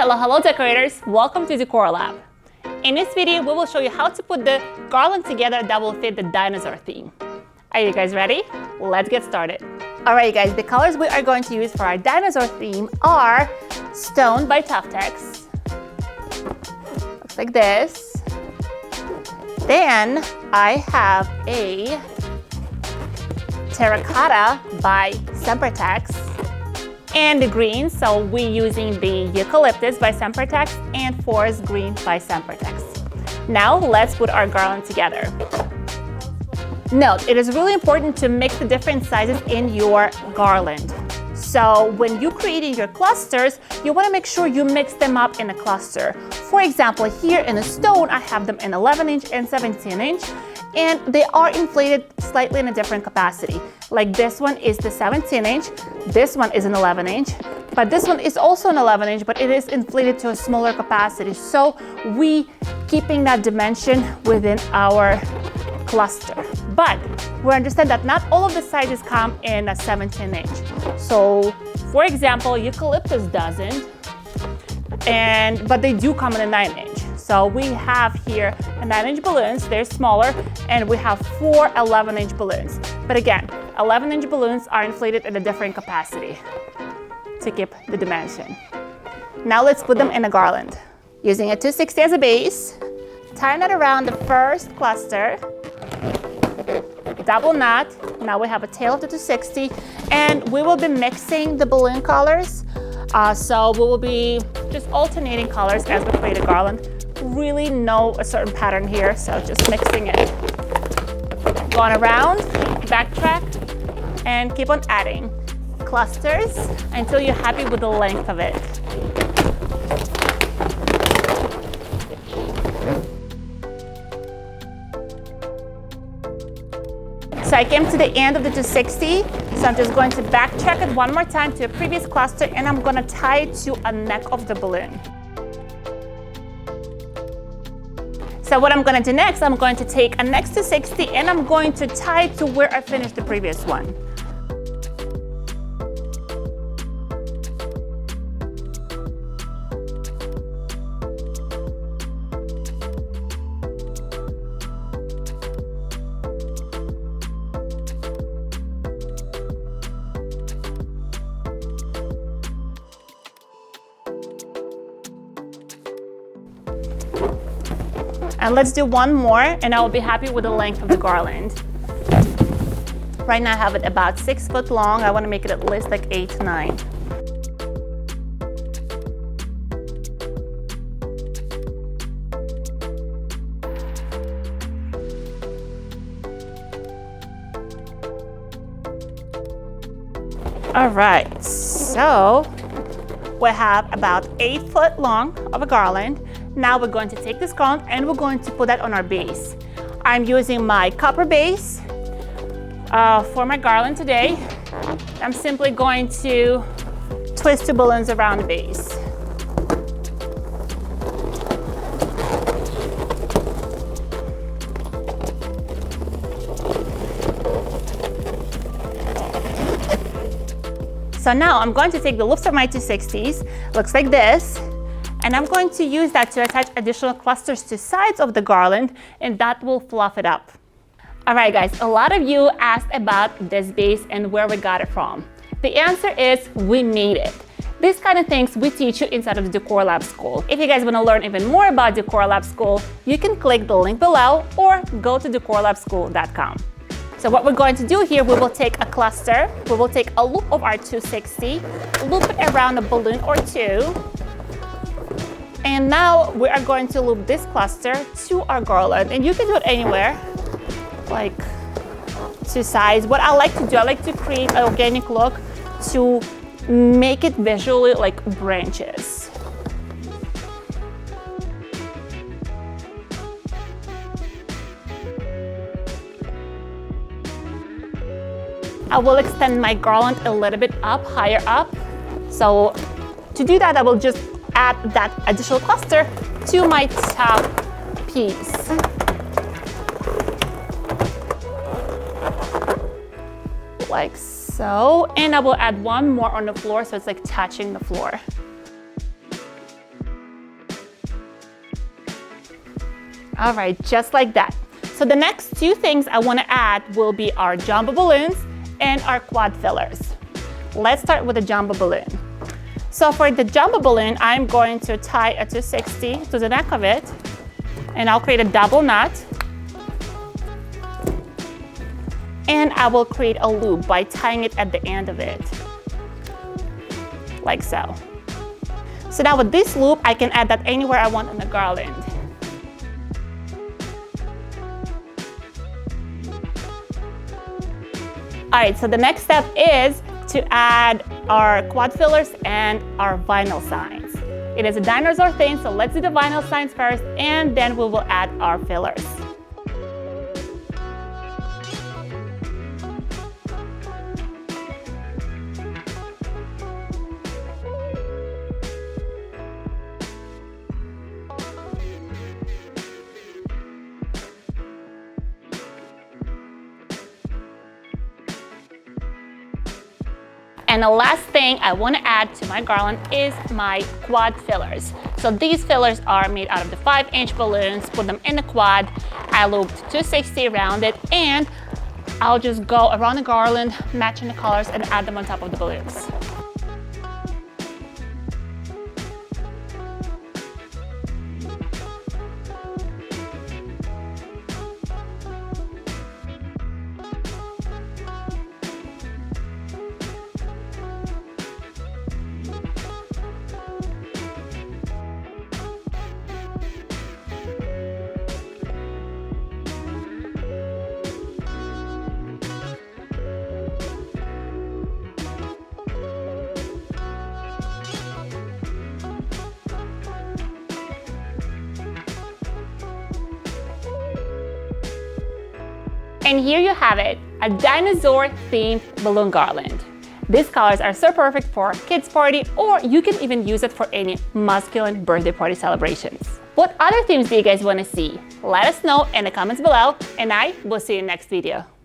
Hello decorators, welcome to Decor Lab. In this video, we will show you how to put the garland together that will fit the dinosaur theme. Are you guys ready? Let's get started. Alright guys, the colors we are going to use for our dinosaur theme are Stone by Tuftex. Looks like this. Then I have a Terracotta by Sempertex. And the green, so we're using the Eucalyptus by Sempertex and Forest Green by Sempertex. Now let's put our garland together. Note, it is really important to mix the different sizes in your garland. So when you're creating your clusters, you want to make sure you mix them up in a cluster. For example, here in a stone, I have them in 11-inch and 17-inch. And they are inflated slightly in a different capacity. Like this one is the 17-inch, this one is an 11-inch, but this one is also an 11-inch, but it is inflated to a smaller capacity. So we keeping that dimension within our cluster. But we understand that not all of the sizes come in a 17-inch. So for example, Eucalyptus doesn't, but they do come in a 9-inch. So we have here a 9-inch balloons, they're smaller, and we have 4 11-inch balloons. But again, 11-inch balloons are inflated at a different capacity to keep the dimension. Now let's put them in a garland. Using a 260 as a base, tie it around the first cluster, double knot. Now we have a tail of the 260, and we will be mixing the balloon colors. So we will be just alternating colors as we create a garland. Really know a certain pattern here, so just mixing it. Going around, backtrack, and keep on adding clusters until you're happy with the length of it. So I came to the end of the 260, so I'm just going to backtrack it one more time to a previous cluster, and I'm going to tie it to a neck of the balloon. So what I'm going to do next, I'm going to take a next 260 and I'm going to tie it to where I finished the previous one. And let's do one more, and I will be happy with the length of the garland. Right now I have it about 6 foot long. I want to make it at least like 8 to 9. All right, so we have about 8 foot long of a garland. Now we're going to take this garland and we're going to put that on our base. I'm using my copper base for my garland today. I'm simply going to twist 2 balloons around the base. So now I'm going to take the loops of my 260s, looks like this, and I'm going to use that to attach additional clusters to sides of the garland, and that will fluff it up. All right guys, a lot of you asked about this base and where we got it from. The answer is we made it. These kind of things we teach you inside of the Decor Lab School. If you guys want to learn even more about Decor Lab School, you can click the link below or go to decorlabschool.com. So what we're going to do here, we will take a cluster, we will take a loop of our 260, loop it around a balloon or 2, and now we are going to loop this cluster to our garland, and you can do it anywhere, like to size. What I like to do, I like to create an organic look to make it visually like branches. I will extend my garland a little bit up, higher up. So to do that, I will just add that additional cluster to my top piece. Like so. And I will add one more on the floor so it's like touching the floor. All right, just like that. So the next two things I want to add will be our jumbo balloons and our quad fillers. Let's start with the jumbo balloon. So for the jumbo balloon, I'm going to tie a 260 to the neck of it, and I'll create a double knot. And I will create a loop by tying it at the end of it, like so. So now with this loop, I can add that anywhere I want on the garland. All right, so the next step is to add our quad fillers and our vinyl signs. It is a dinosaur thing, so let's do the vinyl signs first, and then we will add our fillers. And the last thing I want to add to my garland is my quad fillers. So these fillers are made out of the 5-inch balloons, put them in the quad. I looped 260 around it, and I'll just go around the garland, matching the colors, and add them on top of the balloons. And here you have it, a dinosaur themed balloon garland. These colors are so perfect for a kids party, or you can even use it for any masculine birthday party celebrations. What other themes do you guys want to see? Let us know in the comments below, and I will see you in the next video.